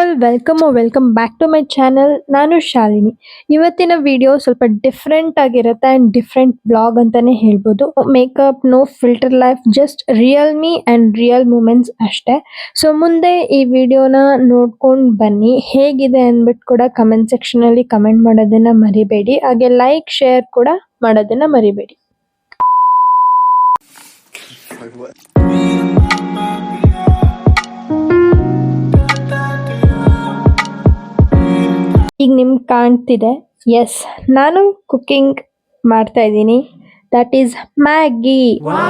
All welcome back to my channel. ನಾನು ಶಾಲಿನಿ. ಇವತ್ತಿನ video ಸ್ವಲ್ಪ ಡಿಫ್ರೆಂಟ್ ಆಗಿರುತ್ತೆ ಅಂಡ್ ಡಿಫ್ರೆಂಟ್ ಬ್ಲಾಗ್ ಅಂತಾನೆ ಹೇಳ್ಬೋದು. Makeup, no filter life, just real me and real moments ಅಷ್ಟೇ. ಸೊ ಮುಂದೆ ಈ ವಿಡಿಯೋನ ನೋಡ್ಕೊಂಡು ಬನ್ನಿ. ಹೇಗಿದೆ ಅಂದ್ಬಿಟ್ಟು ಕೂಡ ಕಮೆಂಟ್ ಸೆಕ್ಷನ್ ಅಲ್ಲಿ ಕಮೆಂಟ್ ಮಾಡೋದನ್ನ ಮರಿಬೇಡಿ. ಹಾಗೆ ಲೈಕ್, ಶೇರ್ ಕೂಡ ಮಾಡೋದನ್ನ ಮರಿಬೇಡಿ. ಈಗ ನಿಮ್ಗೆ ಕಾಣ್ತಿದೆ, ಎಸ್, ನಾನು ಕುಕಿಂಗ್ ಮಾಡ್ತಾ ಇದ್ದೀನಿ. That is Maggi.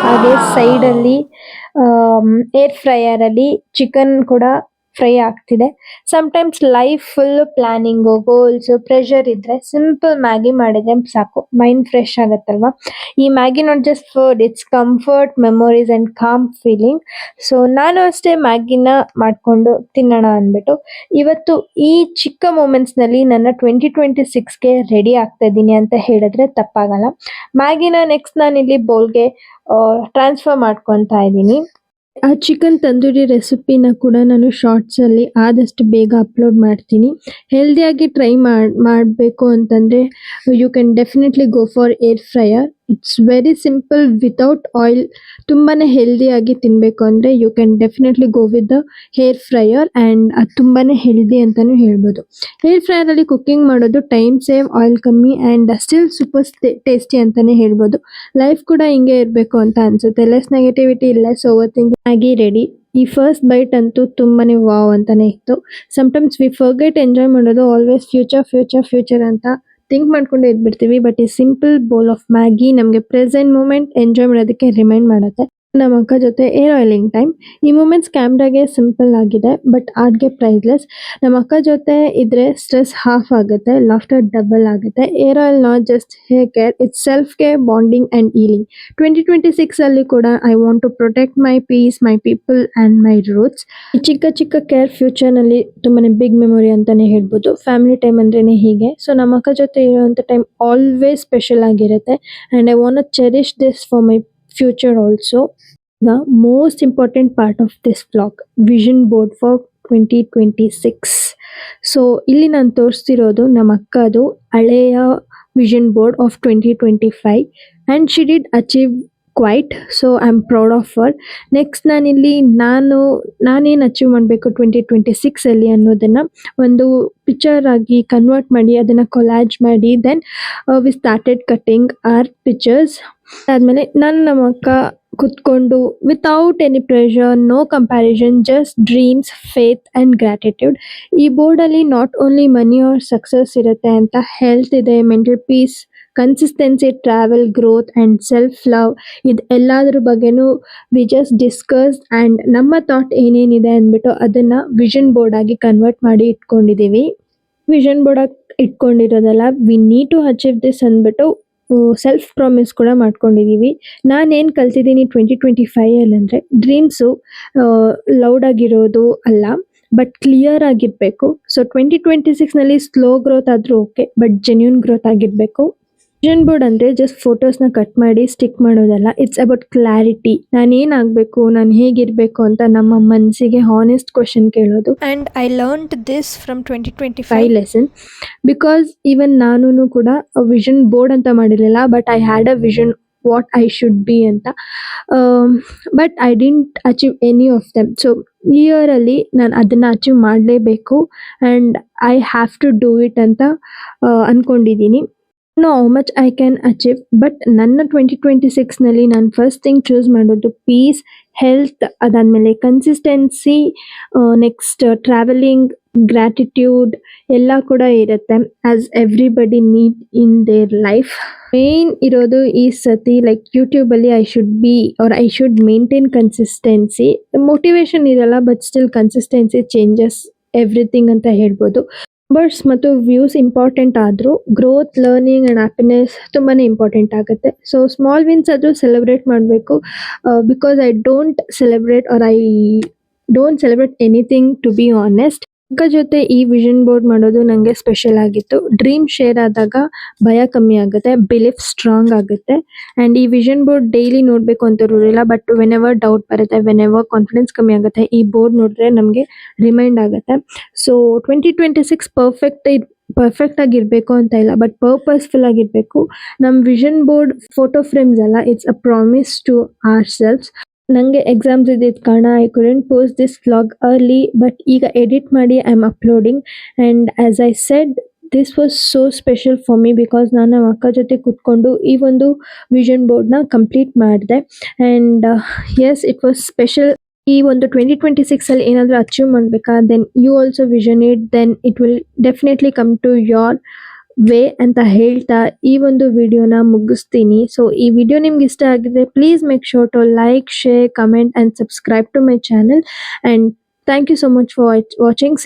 ಹಾಗೆ ಸೈಡಲ್ಲಿ ಏರ್ ಫ್ರೈಯರಲ್ಲಿ ಚಿಕನ್ ಕೂಡ ಫ್ರೈ ಆಗ್ತಿದೆ. Times life full planning, goals, pressure ಇದ್ರೆ ಸಿಂಪಲ್ ಮ್ಯಾಗಿ ಮಾಡಿದ್ರೆ ಸಾಕು, ಮೈಂಡ್ ಫ್ರೆಶ್ ಆಗುತ್ತಲ್ವಾ. ಈ Maggi not just food, it's comfort, memories and com feeling. So ನಾನು ಅಷ್ಟೇ ಮ್ಯಾಗಿನ ಮಾಡ್ಕೊಂಡು ತಿನ್ನೋಣ ಅಂದ್ಬಿಟ್ಟು ಇವತ್ತು ಈ ಚಿಕ್ಕ ಮೂಮೆಂಟ್ಸ್ ನಲ್ಲಿ ನನ್ನ 2026ಗೆ ರೆಡಿ ಆಗ್ತಾ ಇದ್ದೀನಿ ಅಂತ ಹೇಳಿದ್ರೆ ತಪ್ಪಾಗಲ್ಲ. ಮ್ಯಾಗಿನ ನೆಕ್ಸ್ಟ್ ನಾನು ಇಲ್ಲಿ ಬೌಲ್ಗೆ ಟ್ರಾನ್ಸ್ಫರ್ ಮಾಡ್ಕೊತಾ ಇದ್ದೀನಿ. ಆ ಚಿಕನ್ ತಂದೂರಿ ರೆಸಿಪಿನ ಕೂಡ ನಾನು ಶಾರ್ಟ್ಸ್ ಅಲ್ಲಿ ಆದಷ್ಟು ಬೇಗ ಅಪ್ಲೋಡ್ ಮಾಡ್ತೀನಿ. ಹೆಲ್ದಿಯಾಗಿ ಟ್ರೈ ಮಾಡಬೇಕು ಅಂತಂದ್ರೆ you can definitely go for air fryer. It's very simple, without oil. ತುಂಬಾನೇ ಹೆಲ್ದಿಯಾಗಿ ತಿನ್ಬೇಕು ಅಂದ್ರೆ you can definitely go with the hair fryer and ಅದು ತುಂಬಾನೇ ಹೆಲ್ದಿ ಅಂತಾನು ಹೇಳ್ಬೋದು. ಹೇರ್ ಫ್ರೈಯರ್ ಅಲ್ಲಿ ಕುಕಿಂಗ್ ಮಾಡೋದು ಟೈಮ್ ಸೇವ್, ಆಯಿಲ್ ಕಮ್ಮಿ ಅಂಡ್ ಸ್ಟಿಲ್ ಸೂಪರ್ ಟೇಸ್ಟಿ ಅಂತಾನೆ ಹೇಳ್ಬೋದು. ಲೈಫ್ ಕೂಡ ಹಿಂಗೆ ಇರಬೇಕು ಅಂತ ಅನ್ಸುತ್ತೆ. Less negativity, less over thinking. Maggi ready. ಈ ಫಸ್ಟ್ ಬೈಟ್ ಅಂತೂ ತುಂಬಾನೇ ವಾವ್ ಅಂತಾನೆ ಇತ್ತು. ಟೈಮ್ಸ್ ವಿ ಫರ್ಗೆಟ್ ಎಂಜಾಯ್ ಮಾಡೋದು, ಆಲ್ವೇಸ್ ಫ್ಯೂಚರ್ ಫ್ಯೂಚರ್ ಫ್ಯೂಚರ್ ಅಂತ ಥಿಂಕ್ ಮಾಡ್ಕೊಂಡು ಇದ್ಬಿಡ್ತೀವಿ. ಬಟ್ ಈ ಸಿಂಪಲ್ ಬೌಲ್ ಆಫ್ ಮ್ಯಾಗಿ ನಮಗೆ ಪ್ರೆಸೆಂಟ್ ಮೂಮೆಂಟ್ ಎಂಜಾಯ್ ಮಾಡೋದಕ್ಕೆ ರಿಮೈಂಡ್ ಮಾಡುತ್ತೆ. ನಮ್ಮ ಅಕ್ಕ ಜೊತೆ ಏರ್ ಆಯಿಲಿಂಗ್ ಟೈಮ್. ಈ ಮೂಮೆಂಟ್ಸ್ ಕ್ಯಾಮ್ರಾಗೆ ಸಿಂಪಲ್ ಆಗಿದೆ ಬಟ್ ಆರ್ಟ್ಗೆ ಪ್ರೈಸ್ಲೆಸ್. ನಮ್ಮ ಅಕ್ಕ ಜೊತೆ ಇದ್ರೆ ಸ್ಟ್ರೆಸ್ ಹಾಫ್ ಆಗುತ್ತೆ, ಲಾಫ್ಟರ್ ಡಬಲ್ ಆಗುತ್ತೆ. Hair oil not just hair care, it's self care, bonding and healing. 2026 ಅಲ್ಲಿ ಕೂಡ I want to protect my piece, my people and my roots. ಈ ಚಿಕ್ಕ ಚಿಕ್ಕ ಕೇರ್ ಫ್ಯೂಚರ್ ನಲ್ಲಿ ತುಂಬಾನೇ ಬಿಗ್ ಮೆಮೊರಿ ಅಂತಾನೆ ಹೇಳ್ಬೋದು. ಫ್ಯಾಮಿಲಿ ಟೈಮ್ ಅಂದ್ರೇನೆ ಹೀಗೆ. ಸೊ ನಮ್ಮ ಅಕ್ಕ ಜೊತೆ ಇರುವಂತ ಟೈಮ್ ಆಲ್ವೇಸ್ ಸ್ಪೆಷಲ್ ಆಗಿರುತ್ತೆ and I want cherish this for my future also. The most important part of this vlog, vision board for 2026. So ಇಲ್ಲಿ ನಾನು ತೋರಿಸ್ತಿರೋದು ನಮ್ಮ ಅಕ್ಕದು ಹಳೆಯ vision board of 2025 and she did achieve quite. So I am proud of her. Next ನಾನೇನು achieve ಮಾಡಬೇಕು 2026 ಅಲ್ಲಿ ಅನ್ನೋದನ್ನ ಒಂದು ಪಿಕ್ಚರ್ ಆಗಿ ಕನ್ವರ್ಟ್ ಮಾಡಿ ಅದನ್ನ ಕೊಲಾಜ್ ಮಾಡಿ then we started cutting our pictures. ಆದ್ಮೇಲೆ ನಾನು ನಮ್ಮ ಅಕ್ಕ ಕುತ್ಕೊಂಡು without any pressure, no comparison, just dreams, faith and gratitude. ಈ ಬೋರ್ಡ್ ಅಲ್ಲಿ not only money or success ಇರುತ್ತೆ ಅಂತ, ಹೆಲ್ತ್ ಇದೆ, mental peace, consistency, travel, growth and self love, ಇದು ಎಲ್ಲಾದ್ರ ಬಗ್ಗೆನೂ ವಿ ಜಸ್ಟ್ ಡಿಸ್ಕಸ್ ಅಂಡ್ ನಮ್ಮ ಥಾಟ್ ಏನೇನಿದೆ ಅಂದ್ಬಿಟ್ಟು ಅದನ್ನ ವಿಷನ್ ಬೋರ್ಡ್ ಆಗಿ ಕನ್ವರ್ಟ್ ಮಾಡಿ ಇಟ್ಕೊಂಡಿದೀವಿ. ವಿಷನ್ ಬೋರ್ಡ್ ಆಗಿ ಇಟ್ಕೊಂಡಿರೋದಲ್ಲ, we need to achieve this ಅಂದ್ಬಿಟ್ಟು ಸೆಲ್ಫ್ ಪ್ರಾಮಿಸ್ ಕೂಡ ಮಾಡ್ಕೊಂಡಿದೀವಿ. ನಾನೇನು ಕಲ್ತಿದ್ದೀನಿ 2025 ಅಲ್ಲಿ ಅಂದ್ರೆ, ಡ್ರೀಮ್ಸು ಲೌಡ್ ಆಗಿರೋದು ಅಲ್ಲ ಬಟ್ ಕ್ಲಿಯರ್ ಆಗಿರ್ಬೇಕು. ಸೊ 2026 ನಲ್ಲಿ ಸ್ಲೋ ಗ್ರೋತ್ ಆದ್ರೂ ಓಕೆ ಬಟ್ ಜೆನ್ಯೂನ್ ಗ್ರೋತ್ ಆಗಿರ್ಬೇಕು. ವಿಷನ್ ಬೋರ್ಡ್ ಅಂದ್ರೆ ಜಸ್ಟ್ ಫೋಟೋಸ್ನ ಕಟ್ ಮಾಡಿ ಸ್ಟಿಕ್ ಮಾಡೋದಲ್ಲ. It's about clarity. ನಾನು ಏನಾಗಬೇಕು, ನಾನು ಹೇಗಿರ್ಬೇಕು ಅಂತ ನಮ್ಮ ಮನಸ್ಸಿಗೆ ಹಾನೆಸ್ಟ್ ಕ್ವಶನ್ ಕೇಳೋದು. And I learned this from 2025 lesson because even ನಾನು ಕೂಡ ವಿಷನ್ ಬೋರ್ಡ್ ಅಂತ ಮಾಡಿರಲಿಲ್ಲ but I had a vision what I should be ಅಂತ. But I didn't achieve any of them. So ಈ ಇಯರ್ ಅಲ್ಲಿ ನಾನು ಅದನ್ನ ಅಚೀವ್ ಮಾಡಲೇಬೇಕು and I have to do it ಅಂತ ಅನ್ಕೊಂಡಿದ್ದೀನಿ. No how much I can achieve but ನನ್ನ 2026 ನಲ್ಲಿ ನಾನು ಫಸ್ಟ್ ಥಿಂಗ್ ಚೂಸ್ ಮಾಡೋದು ಪೀಸ್, ಹೆಲ್ತ್, ಅದಾದ್ಮೇಲೆ ಕನ್ಸಿಸ್ಟೆನ್ಸಿ, ನೆಕ್ಸ್ಟ್ ಟ್ರಾವೆಲಿಂಗ್, ಗ್ರಾಟಿಟ್ಯೂಡ್ ಎಲ್ಲ ಕೂಡ ಇರುತ್ತೆ as everybody need in their life. Main ಇರೋದು ಈ ಸತಿ ಲೈಕ್ ಯೂಟ್ಯೂಬ್ ಅಲ್ಲಿ I should maintain consistency. Motivation ಇರಲ್ಲ but still consistency changes everything ಅಂತ ಹೇಳ್ಬೋದು. ನಂಬರ್ಸ್ ಮತ್ತು ವ್ಯೂಸ್ ಇಂಪಾರ್ಟೆಂಟ್ ಆದರೂ ಗ್ರೋತ್, ಲರ್ನಿಂಗ್ ಅಂಡ್ ಹ್ಯಾಪಿನೆಸ್ ತುಂಬಾನೇ ಇಂಪಾರ್ಟೆಂಟ್ ಆಗುತ್ತೆ. ಸೊ ಸ್ಮಾಲ್ ವಿನ್ಸ್ ಆದರೂ ಸೆಲೆಬ್ರೇಟ್ ಮಾಡಬೇಕು because I don't celebrate anything to be honest. ಅಕ್ಕ ಜೊತೆ ಈ ವಿಷನ್ ಬೋರ್ಡ್ ಮಾಡೋದು ನನಗೆ ಸ್ಪೆಷಲ್ ಆಗಿತ್ತು. ಡ್ರೀಮ್ ಶೇರ್ ಆದಾಗ ಭಯ ಕಮ್ಮಿ ಆಗುತ್ತೆ, ಬಿಲೀಫ್ ಸ್ಟ್ರಾಂಗ್ ಆಗುತ್ತೆ. ಆ್ಯಂಡ್ ಈ ವಿಷನ್ ಬೋರ್ಡ್ ಡೈಲಿ ನೋಡಬೇಕು ಅಂತ ರೂಲ್ ಇಲ್ಲ, ಬಟ್ ವೆನ್ ಎವರ್ ಡೌಟ್ ಬರುತ್ತೆ, ವೆನ್ ಎವರ್ ಕಾನ್ಫಿಡೆನ್ಸ್ ಕಮ್ಮಿ ಆಗುತ್ತೆ, ಈ ಬೋರ್ಡ್ ನೋಡಿದ್ರೆ ನಮಗೆ ರಿಮೈಂಡ್ ಆಗುತ್ತೆ. ಸೊ 2026 ಪರ್ಫೆಕ್ಟ್ ಆಗಿರಬೇಕು ಅಂತ ಇಲ್ಲ, ಬಟ್ ಪರ್ಪಸ್ಫುಲ್ ಆಗಿರಬೇಕು. ನಮ್ಮ ವಿಷನ್ ಬೋರ್ಡ್ ಫೋಟೋ ಫ್ರೇಮ್ಸ್ ಅಲ್ಲ, it's a promise to ourselves. ನನಗೆ ಎಕ್ಸಾಮ್ಸ್ ಇದ್ದಿದ್ದ ಕಾರಣ I couldn't post this vlog early, but ಈಗ ಎಡಿಟ್ ಮಾಡಿ I am uploading. And as I said, this was so special for me because ನಾನು ನಮ್ಮ ಅಕ್ಕ ಜೊತೆ ಕೂತ್ಕೊಂಡು ಈ ಒಂದು ವಿಷನ್ ಬೋರ್ಡ್ನ ಕಂಪ್ಲೀಟ್ ಮಾಡಿದೆ. And yes, it was special. ಈ ಒಂದು 2026 ಏನಾದರೂ ಅಚೀವ್ ಮಾಡಬೇಕಾ, then you also vision it, then it will definitely come to your way ಅಂತ ಹೇಳ್ತಾ ಈ ಒಂದು ವಿಡಿಯೋನ ಮುಗಿಸ್ತೀನಿ. ಸೊ ಈ ವಿಡಿಯೋ ನಿಮ್ಗೆ ಇಷ್ಟ ಆಗಿದೆ, please make sure to like, share, comment and subscribe to my channel. And thank you so much for watching.